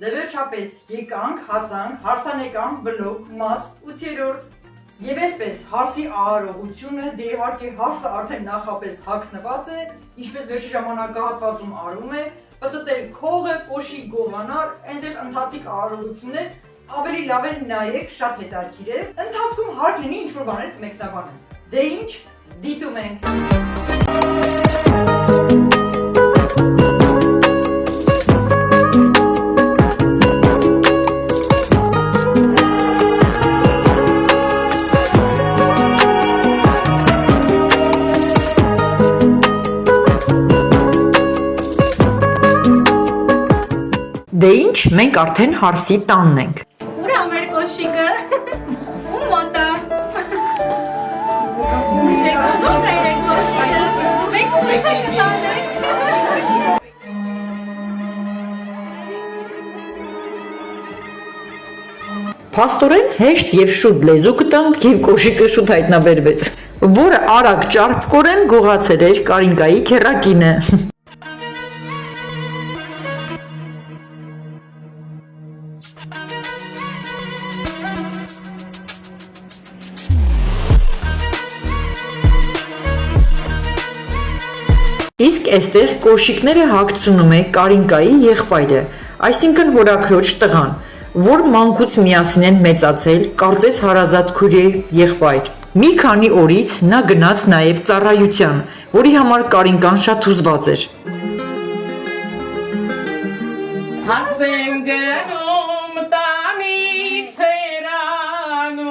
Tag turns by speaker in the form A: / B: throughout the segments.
A: Դե վերջապես եկանք, հասանք, հարսանեկան, բլոկ, մաս, 8-րդ Եվ այսպես հարսի արարողությունը, դե իհարկե հարսը արդեն նախապես հագնված է, ինչպես վերջի ժամանակահատվածում արում է, պտտել քողը, կոշի գովանար, այնտեղ ընթացիկ արարողություններ ավելի լավ են նայեք, շատ հետաքրքիր է, ընթացքում հարկ լինի ինչ-որ բաներ կմեկնաբանեմ։ Դե ինչ, դիտում ենք։ Դե ինչ, մենք արդեն հարսի տանն ենք։
B: Ուրա մեր կոշիկը, ում մոտա։ Մենք ուզում ենք կոշիկը, մենք սուսը կտանենք։
A: Փաստորեն հեշտ և շուտ լեզու կտանք և կոշիկը շուտ հայտնաբերվեց, որը արագ ճարպկորեն գողացել էր Կարինկայի քեռակինը։ Իսկ այստեղ կոշիկները հագցնում է Կարինկայի եղբայրը, այսինքն հորաքրոջ տղան, որ մանկուց միասին են մեծացել, կարծես հարազատ քույր եղբայր։ Մի քանի օրից նա գնաց նաև ծառայության, որի համար Կարինկան շատ հուզված էր։
C: Հասեմ գնում տանից երանում,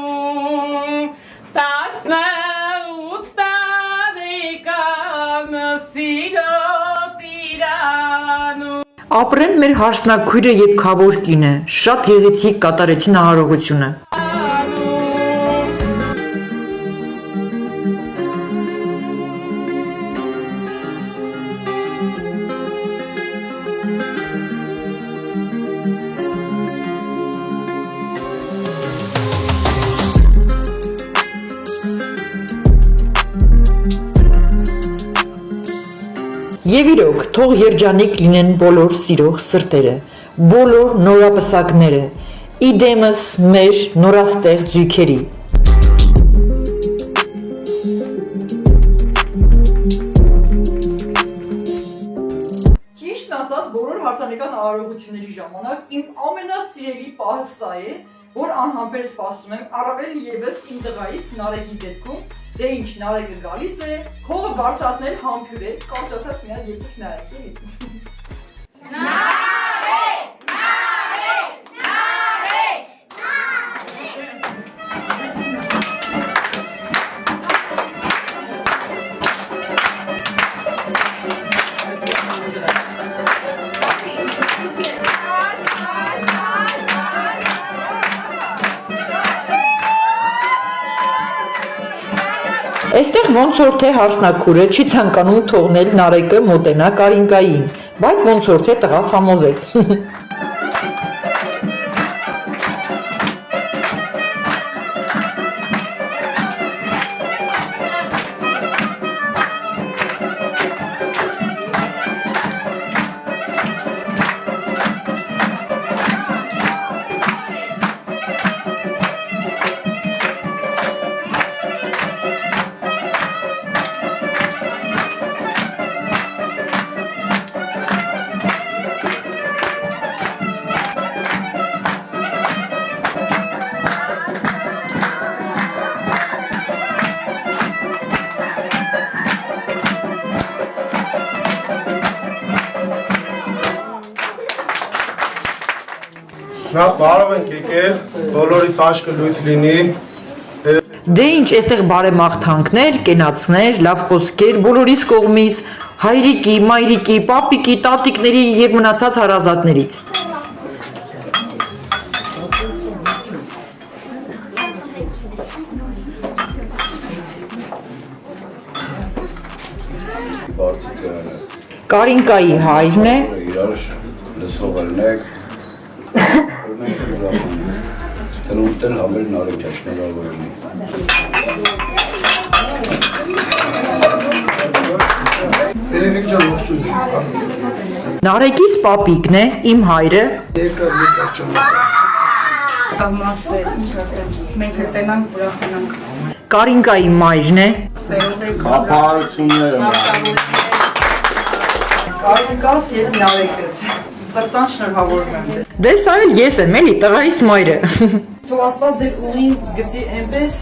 C: 18 տարեկան սիրո տիրանում։
A: Ապրեն մեր հարսնակույրը և քավոր կինը, շատ գեղեցիկ կատարեցին արարողությունը։ Եվ իրոք, թող երջանիկ լինեն բոլոր սիրող սրտերը, բոլոր նորապսակները, իդեմս մեր նորաստեղծ զույգերի։ Ճիշտն ասած, բոլոր հարսանեկան արարողությունների ժամանակ իմ ամենասիրելի պահը սա է, որ անհամբեր սպասում եմ, առավել ևս իմ տղայիս Նարեկի դեպքում, դե ինչ Նարեկը գալիս է, քողը բարձրացնել համբյուր է, կարճ ասած մի հատ եկեք նայեք, էլի։ Նարեկ, Նարեկ, Նարեկ, Այստեղ ոնց որ թե հարսնակուրը չի ցանկանում թողնել Նարեկը մոտենա Կարինկային, բայց ոնց որ թե տղաս համոզեց։
D: Շատ բարով ենք եկել, բոլորիս աշկը լույս լինի։
A: Դե ինչ, այստեղ բարեմաղթանքներ, կենացներ, լավ խոսքեր բոլորիս կողմից, հայրիկի, մայրիկի, պապիկի, տատիկների և մնացած հարազատներից։ Կարինկայի հայրն է։
E: Իրար լսող ելնեք, օրնենք ուրախանում, տնուտել համեր նարեկ ճաշնալավոր լինի։
D: Երևի ջան ողջույն։
A: Նարեկիս պապիկն է, իմ հայրը։
D: Երկար ջան։
B: Մենք կտենանք, ուրախանանք։
A: Կարինկայի մայրն է։
E: Կապարությունները։
A: Կարինկաս եւ Նարեկս։ Սրտան շնորհավորում եմ։ Դե սա էլ ես եմ, էլի, տղայիս մայրը։ Թող Աստված ձեր ուղին գծի այնպես,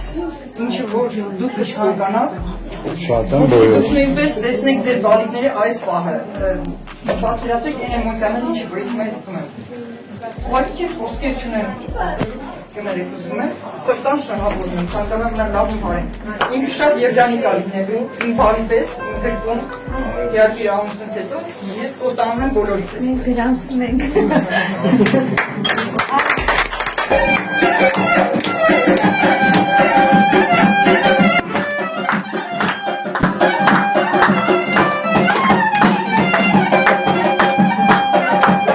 A: ինչը որ դուք իշխանանք։
E: Շատ եմ բոյով։
A: Նույնպես տեսնեք ձեր բալիկների այս պահը։ Պատկերացրեք այն էմոցիաները, ինչը որ ես մեզ զգում եմ։ Ուղղակի խոսքեր չունեմ, կներեք ուզում եմ, սրտան շնորհավորում եմ, ցանկանում եմ լավ հարեն։ Ինքը շատ երջանիկ ալիքներու, իմ բարի պես, իմ դրկում, իհարկե իր ամուսնուց հետո, ես խոստանում եմ բոլորի պես։
F: Մենք գրանցում ենք։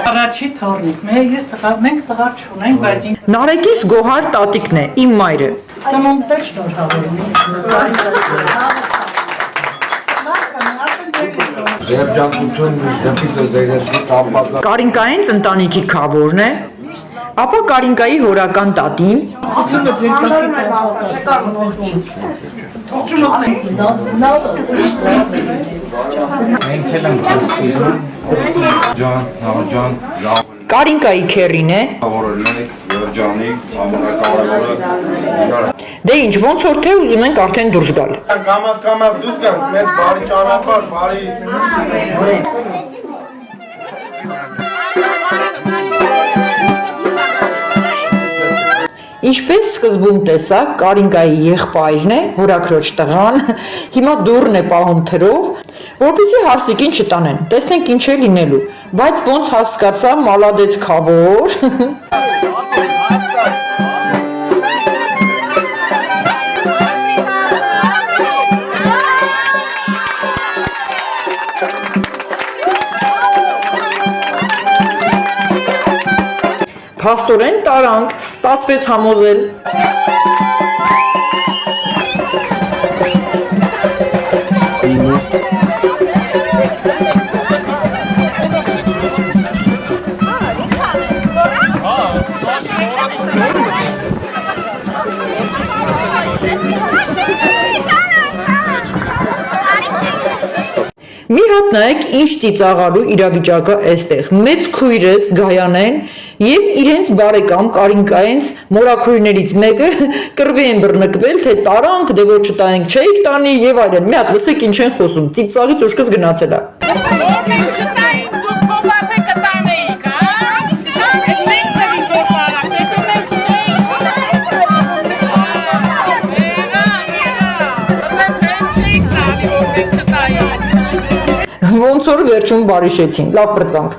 B: Առաջի թորնիկն է, մենք տղա չունենք, բայց
A: Նարեկիս Գոհար տատիկն է, իմ մայրը։
B: ծնունդներ շնորհավորում եմ։
E: Երջանկություն դեպից դերերքի տապակը։
A: Կարինկայից ընտանիքի քավորն է, ապա Կարինկայի հորական տատին,
E: Մենք էլ ենք խոսում։ Ջան, ջան, լավ
A: Կարինկայի քերին է,ավորելեք,
E: երջանիկ, ամենակարևորը։
A: դե ինչ, ոնց որ թե ուզում ենք արդեն դուրս գալ։
D: Կամաց դուրս գանք, մեծ բարի ճանապարհ, բարի։
A: Ինչպես սկզբում տեսակ, Կարինկայի եղբայրն է, հորաքրոջ տղան, հիմա դուռն է պահում թրով, որպեսզի հարսիկին չտանեն, տեսնենք ինչ է լինելու, բայց ոնց հասկացա, մալադեց քավոր։ Փաստորեն տարանք, ստացվեց համոզել։ Մի հատ նայեք ինչ ծիծաղալու իրավիճակը էստեղ, մեծ քույրս Գայանեն և իրենց բարեկամ Կարինկայից մորաքույրներից մեկը կռվի են բռնկվել, թե տարանք, դե որ չտանենք չէիք տանի և այլն, մի հատ լսեք ինչ են խոսում, ծիծաղից ուշքս գնացել է։ Ոնց որ վերջում բարիշեցին, լավ պրծանք։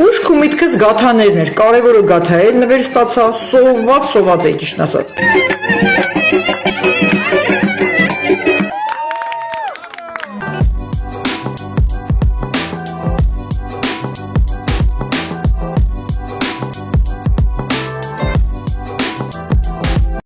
A: Ուշք ու միտքս գաթաներն էր, կարևորը գաթա էր, նվեր ստացա, սոված էի ճիշտ ասած։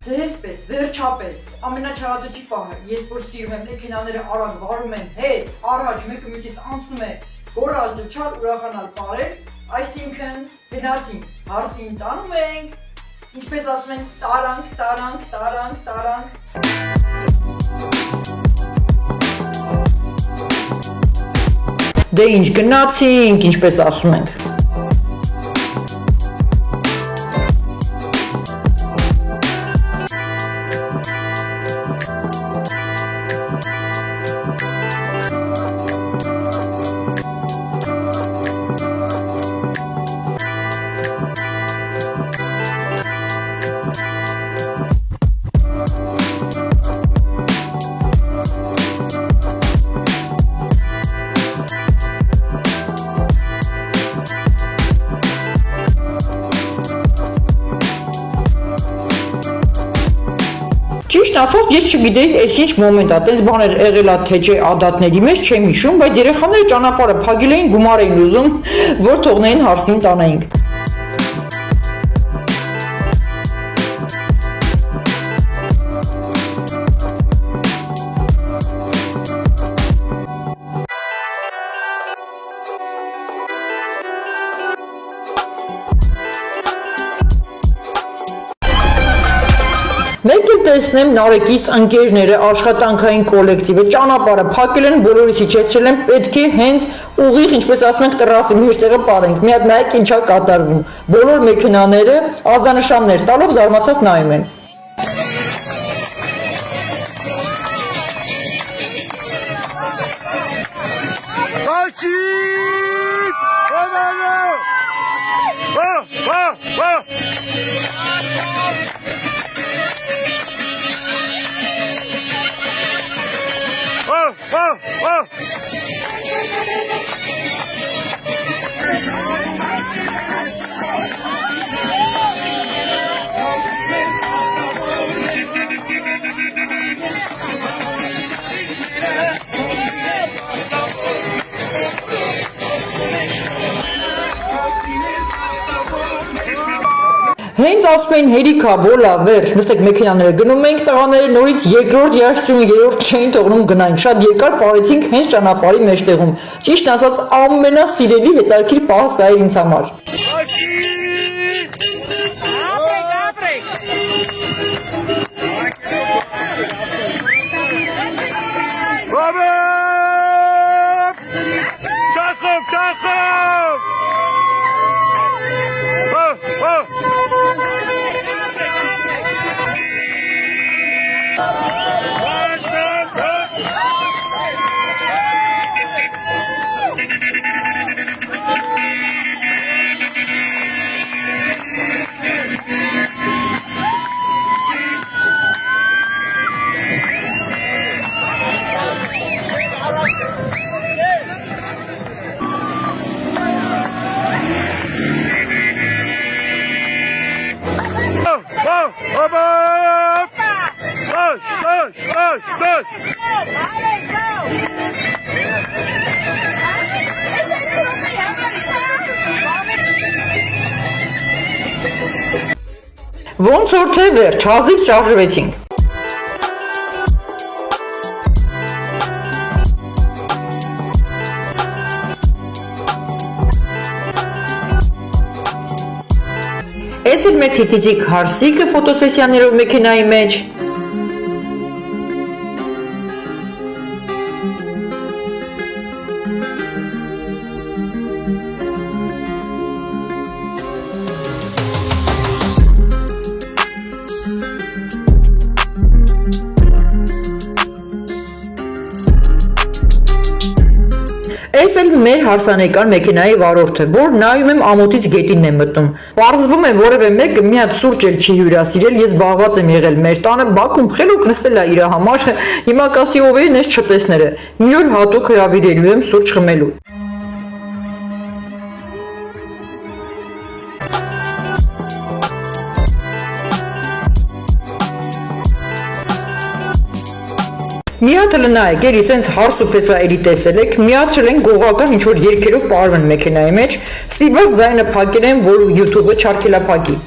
A: Դեսպես, վերջապես, ամենաչարաճճի պահը, ես որ սիրում եմ մեքենաները արագ վարում են հետ, առաջ մեկը մյուսից անցնում է, գոռալ, ջջալ, ուրախանալ պարել, այսինքն գնացինք, հարսին տանում ենք, ինչպես ասում են, տարանք։ Դե ինչ գնացինք, ինչպես ասում ենք։ Ճիշտ ասած, ես չգիտեի, այս ինչ մոմենտ է, տես բաներ եղել է թե չէ ադատների մեջ, չեմ հիշում, բայց երեխաները ճանապարհը փակել էին, գումար էին ուզում, որ թողնեին հարսին տանեինք։ Մեկ էլ տեսնեմ Նարեկիս ընկերները, աշխատանքային կոլեկտիվը ճանապարհը փակել են, բոլորից իջեցրել են, պետք է հենց ուղիղ, ինչպես ասում ենք, տրասի մեջտեղը պարենք։ Մի հատ նայեք ինչա կատարվում։ Բոլոր մեքենաները ազդանշաններ տալով զարմացած նայում են։ Հենց ասում էին հերիքա, բոլա, վերջ, նստեք մեքենաները գնում ենք, տղաները նորից երկրորդ երաշտությունը երրորդ չէին թողնում գնային, շատ երկար պարեցինք հենց ճանապարհի մեջտեղում, ճիշտ ասած ամենասիրելի հետաքրքիր պահը սա էր ինձ համար։ Ոնց որ թե վերջ, հազիվ շարժվեցինք։ Էս էլ մեր թիթիզիկ հարսիկը ֆոտոսեսիաներով մեքենայի մեջ։ Այս էլ մեր հարսանեկան մեքենայի վարորդը, որ նայում եմ ամոթից գետինն է մտնում։ Պարզվում է որևէ մեկը մի հատ սուրճ էլ չի հյուրասիրել, ես զբաղված եմ եղել մեր տանը, բակում խելոք նստել է իր համար, հիմա կասի ով էին այս չպեսները։ Մի օր հատուկ հրավիրելու եմ սուրճ խմելու։ Մի հատ լնայեք, երի սենց հարս ու պես էլի տեսել եք, միացրել են գողական ինչ-որ երկերով պարվեն մեքենայի մեջ, ստիպված ձայնը փակել են, որ YouTube-ը չարկելա փակի։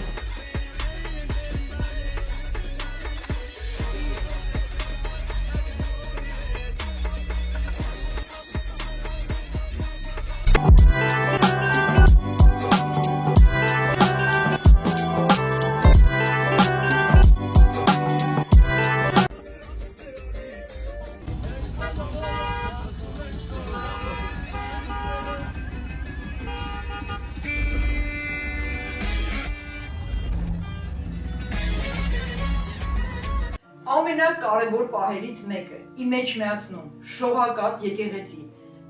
A: Ամենակարևոր պահերից մեկը իմ մեջ միացնում շողակատ եկեղեցի։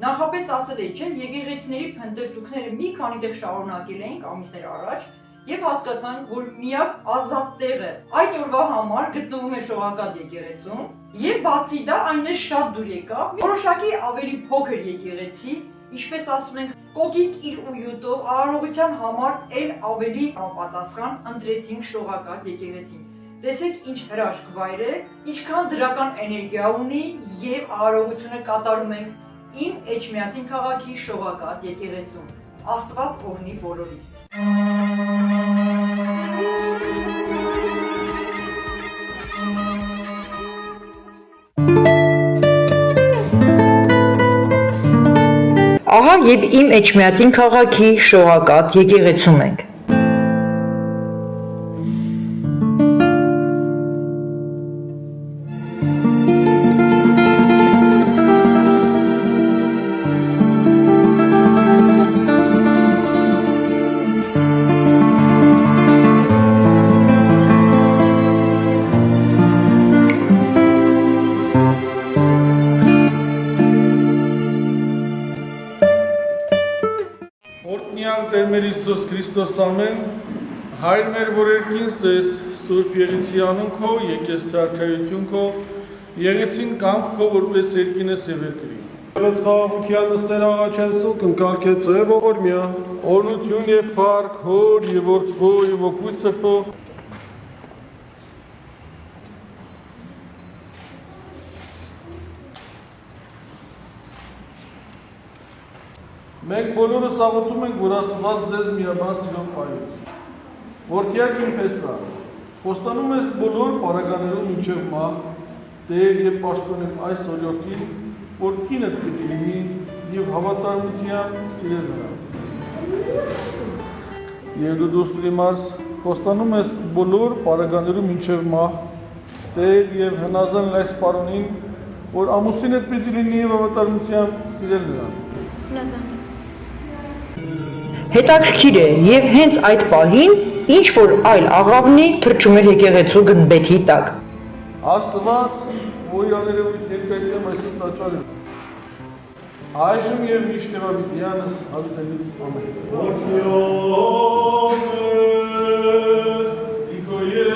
A: Նախապես ասել էի, չէ, եկեղեցիների փնտրտուքները մի քանի տեղ շարունակել էինք ամիսներ առաջ եւ հասկացանք, որ միակ ազատ տեղը այդ օրվա համար գտնվում է շողակատ եկեղեցում եւ բացի դա այնտեղ շատ դուր եկավ որոշակի ավելի փոքր եկեղեցի, ինչպես ասում ենք, կոկիկ իր ույուտով արարողության համար էլ ավելի պատասխան ընտրեցինք շողակատ եկեղեցին։ Տեսեք ինչ հրաշք վայր է, ինչքան դրական էներգիա ունի եւ արարողությունը կատարում ենք իմ Էջմիածին քաղաքի շողակատ եկեղեցում։ Աստված օրհնի բոլորիս։ Ահա եւ իմ Էջմիածին քաղաքի շողակատ եկեղեցում ենք։
F: Օրհնյալ Տեր մեր Հիսուս Քրիստոս ամեն, Հայր մեր որ երկինս ես, Սուրբ Եղեցի անուն քո, եկես սարքայություն քո, եղեցին կամք քո որպես երկինս եւ երկրի։ Ես խաղաղության նստել աղաչենսու կնկալքեցու եւ ողորմյա, օրհնություն եւ փառք հոր եւ որդու եւ ոգուց սրբո։ Մենք բոլորս աղոթում ենք, որ Աստված ձեզ միաբան սիրով պահի։ Որդյակ իմ փեսա, խոստանում ես բոլոր պարագաներում մինչև մահ, Տեր եւ պաշտպանեմ այս օրյոքին, որ կինդ պիտի լինի եւ հավատարմությամբ սիրել նրան։ Եվ դու դուստրի մարս, խոստանում ես բոլոր պարագաներում մինչև մահ, Տեր եւ հնազան այս պարոնին, որ ամուսինդ պիտի լինի եւ հավատարմությամբ սիրել նրան։
A: Հետաքրքիր է եւ հենց այդ պահին ինչ որ այլ աղավնի թրջում էր եկեղեցու գնբեթի տակ։
F: Աստված, որի աներևույթ ներկայացեմ այսօր տաճարը։ Այժմ եւ միշտ եւ ավիտյանս հավիտենից ամեն։ Որդիոմ Զիկոյե,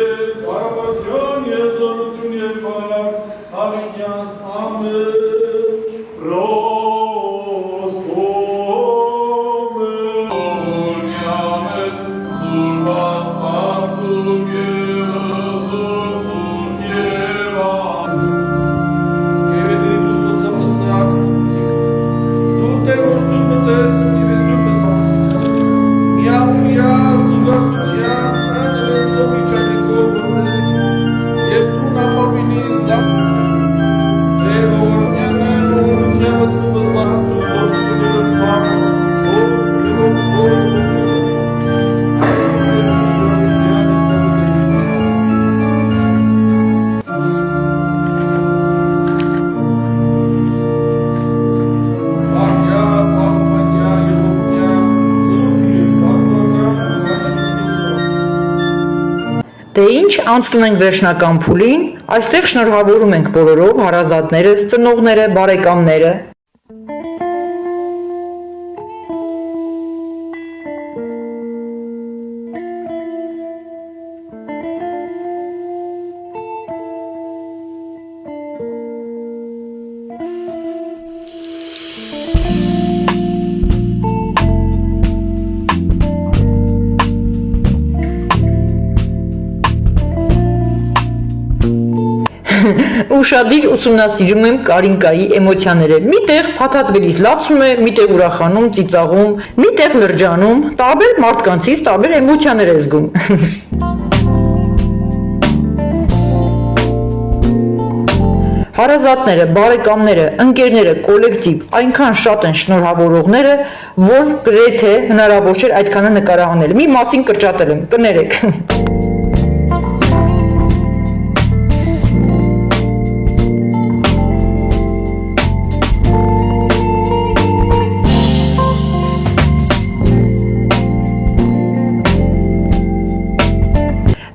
F: բարավարդյան եւ զորություն եւ պարավ, հավիտյանս ամեն։
A: Դե ինչ անցնում ենք վերջնական փուլին, այստեղ շնորհավորում ենք բոլորով հարազատներս, ծնողները, բարեկամները։ Ուշադիր ուսումնասիրում եմ Կարինկայի էմոցիաները։ Միտեղ փաթաթվելիս լացում է, միտեղ ուրախանում, ծիծաղում, միտեղ լրջանում, տարբեր մարդկանցից տարբեր էմոցիաներ է զգում։ Հարազատները, բարեկամները, ընկերները, կոլեկտիվ այնքան շատ են շնորհավորողները, որ գրեթե հնարավոր չէր այդքանը նկարահանել։ Մի մասին կրճատել եմ, կներեք։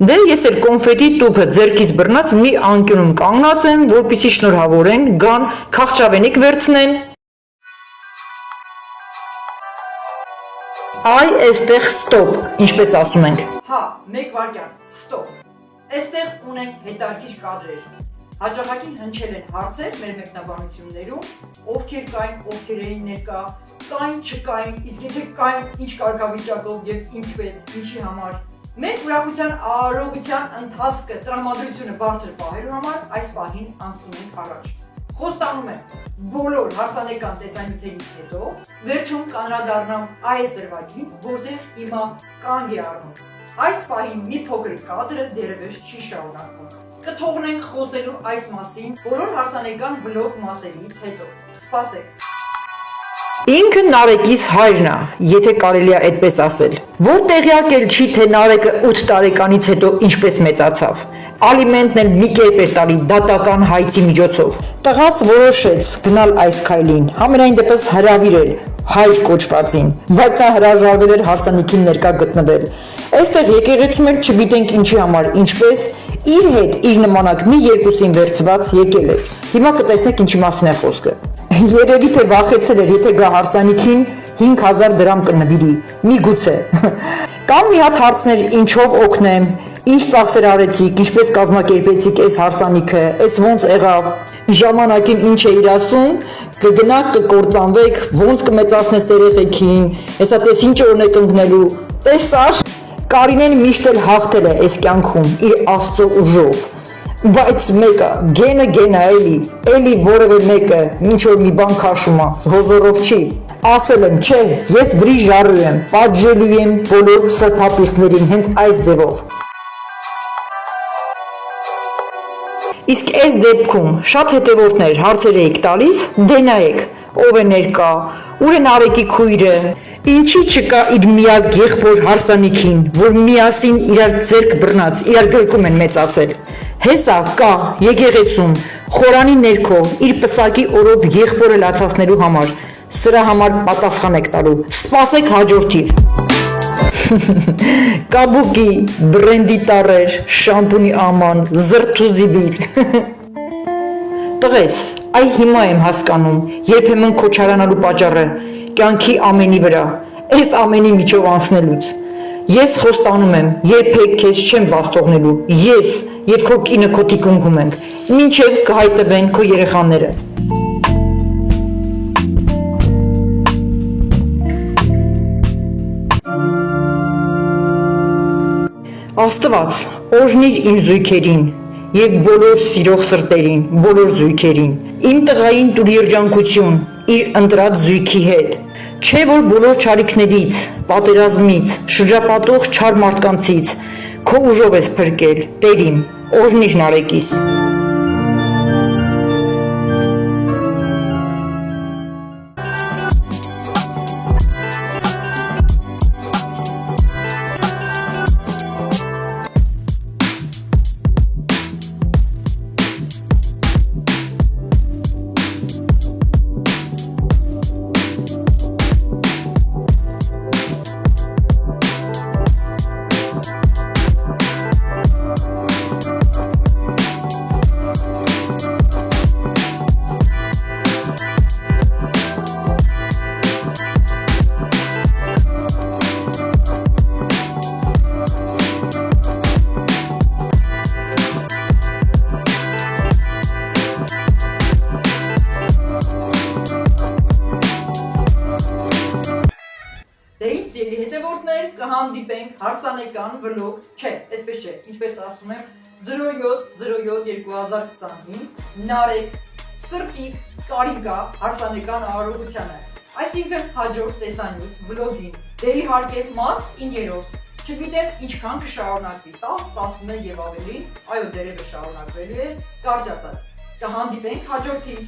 A: Դե ես էլ կոնֆետի տուփը ձեռքից բռնած մի անկյունում կանգնած եմ, որպեսզի շնորհավորեն, գան, քաղցրավենիք վերցնեն։ Այ այստեղ ստոպ, ինչպես ասում ենք։ Հա, մեկ վայրկյան, ստոպ։ Այստեղ ունենք հետաքրքիր կադրեր։ Հաճախակի հնչել են հարցեր մեր մեկնաբանություններում, ովքեր կային, ովքեր էին ներկա, կային, չկային, իսկ եթե կային, ինչ կարգավիճակով եւ ինչպես, ինչի համար Մեր ուրախության արարողության ընթացքը տրամադրությունը բարձր պահելու համար այս պահին անցնում ենք առաջ։ Խոստանում եմ բոլոր հարսանեկան տեսանյութերից հետո վերջում կանրադառնամ այս դրվագին, որտեղ հիմա կանգ է առնում։ Այս պահին մի փոքր կադրը դեռևս չի շարունակվում։ Կթողնենք խոսելու այս մասին բոլոր հարսանեկան բլոգ մասերից հետո։ Սպասեք։
G: Ինքը Նարեկիս հայրն է, եթե կարելի է այդպես ասել։ Որ տեղյակ էլ չի, թե Նարեկը 8 տարեկանից հետո ինչպես մեծացավ։ Ալիմենտն էլ մի կերպ էր տալի դատական հայցի միջոցով։ Տղաս որոշեց գնալ այս քայլին, համենայն դեպս հրավիրել հայր կոչվածին, բայց նա հրաժարվել էր հարսանիքին ներկա գտնվել։ Այստեղ եկեղեցում էլ չգիտենք ինչի համար, ինչպես իր հետ իր նմանակ մի երկուսին վերցված եկել էր։ Հիմա կտեսնեք ինչի մասին է խոսքը։ Երևի թե վախեցել էր, եթե գա հարսանիքին 5000 դրամ կնվիրի, միգուցե։ Կամ մի հատ հարցներ ինչով օգնեմ, ինչ ծախսեր արեցիք, ինչպես կազմակերպեցիք այս հարսանիքը, այս ոնց եղավ, ժամանակին ինչ էիր ասում, կգնաք կկործանվեք, ոնց կմեծացնես երեխեքին, հեսա տես ինչ օրն եք ընկնելու, տեսար, Կարինեն միշտ էլ հաղթել է այս կյանքում իր Աստծո ուժով, բայց մեկը գենը էլի որևէ մեկը ինչ որ մի բան քաշում է, հոզորով չի, ասել եմ, չէ, ես վրի ժառու եմ, պատժելու եմ բոլոր սրբապիստներին հենց այս ձևով։ Իսկ այս դեպքում շատ հետևորդներ հարցեր էիք տալիս, դե նայեք, ով է ներկա, ուր է Նարեկի քույրը, ինչի չկա իր միակ եղբոր հարսանիքին, որ միասին իրար ձեռք բռնած, իրար գրկում են մեծացել։ Հեսա կա եկեղեցում, խորանի ներքո, իր պսակի օրով եղբորը լացացնելու համար, սրա համար պատասխան եք տալու, սպասեք հաջորդիվ։ Կաբուկի, բրենդի տարեր, շամպունի աման, զրթուզի բիլ։ Տղես, այ հիմա եմ հասկանում, երբեմն քոչարանալու պատճառը, կյանքի ամենի վրա, այս ամենի միջով անցնելուց։ Ես խոստանում եմ, երբեք քեզ չեմ բաց թողնելու, ես եւ քո կինը քո թիկունքում ենք, մինչև կհայտնվեն քո երեխաները։ Աստված, օրհնիր իմ զույգերին եւ բոլոր սիրող սրտերին, բոլոր զույգերին։ Իմ տղային տուր երջանկություն իր ընտրած զույգի հետ։ Չէ որ բոլոր չարիքներից, պատերազմից, շրջապատող չար մարդկանցից քո ուժով ես փրկել, Տեր իմ, օրհնիր Նարեկիս։
A: Հետևորդներ կհանդիպենք հարսանեկան վլոգ, չէ, այսպես չէ, ինչպես ասում եմ, 07/07/2025 Նարեկ, Սրտիկ, Կարինկա հարսանեկան արարողությանը, այսինքն հաջորդ տեսանյութ վլոգին, դե իհարկե մաս 9-րդ, չգիտեմ ինչքան կշարունակվի, 10, 11 եւ ավելին, այո դերևս շարունակվելու է, կարճ ասած, կհանդիպենք հաջորդին։